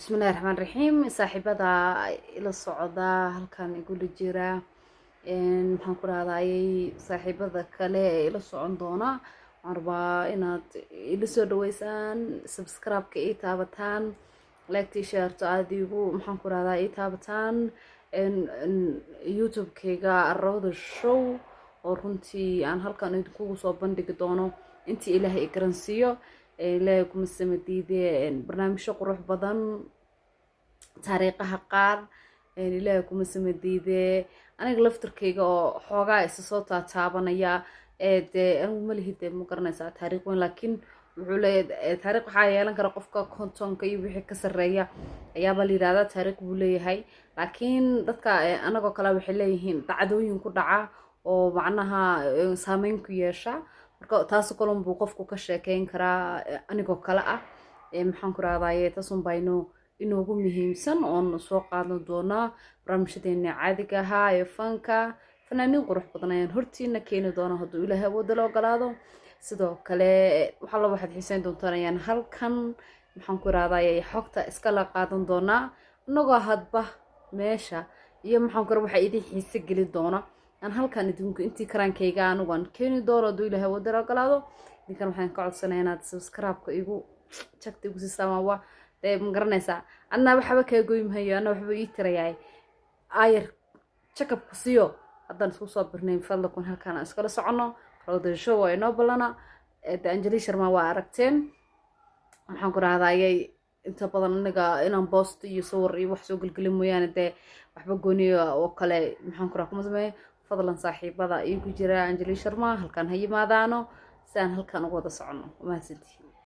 بسم الله الرحمن الرحيم صاحبada ila socda halkan igula jira maxaan ku raadayay saaxiibada kale ee ila socon doona arbaa inaad ila soo dhaweysaan subscribe-ka ay taabataan like share to adigu maxaan ku raadayay taabataan YouTube-kayga Arooda Show oo runtii aan halkan idinku soo bandhigi doono intii Ilaahay garansiyo ilaahay kuma samadiideen barnaamijyo qurux badan taariikhaha qaar ilaahay kuma samadiidee aniga laftarkayga oo xoogaa isa soo taabanaya anigu ma lihid ma garanaysaa taariikh weyn laakiin wuxuu leeyahay taariikh waxaa yeelan kara qofka kontonka iyo wixii ka sarreeya ayaaba la yiraahdaa taariikh buu leeyahay laakiin dadka anagoo kale waxay leeyihiin dhacdooyin ku dhaca oo macnaha saameyn ku yeesha marka taas kolon buu qofku ka sheekeyn karaa anigoo kale ah maxaan ku raadayay tasun bayno inoogu muhiimsan oo soo qaadan doona barnaamijyadeena caadiga ah ee fanka fanaaniin qurux badan ayaan hortiina keeni doona hadduu Ilaahay awood la ogolaado sidoo kale waxa la waxaad xiisayn doontaan ayaan halkan maxaan ku raadayay xogta iska la qaadan doona anagoo hadba meesha iyo maxaan ku waxa idin xiisa gali doona aan halkan idinku intii karaankayga anigu aan keeni doono hadduu Ilaahay awood la ogolaado idinkan waxaan ka codsanayaa inaad subscribe-ka igu jagta igu siisamawa ma garanaysaa adna waxba ka gooymahayo ana waxba ii tirayaa ayar check-up siyo haddaan isku soo birnay fadlan halkaan iskala socono Arooda Show waa inoo balana Anjali Sharma waa aragteen maxaan ku raadayay inta badan aniga inaan post iyo sawir iyo wax soo galgalin mooyaan waxba gooniyo oo kale maxaan ku raadku sameeyay fadlan saaxiibada igu jira Anjali Sharma halkaan ha yimaadaano si aan halkaan ugu wada socono ma santii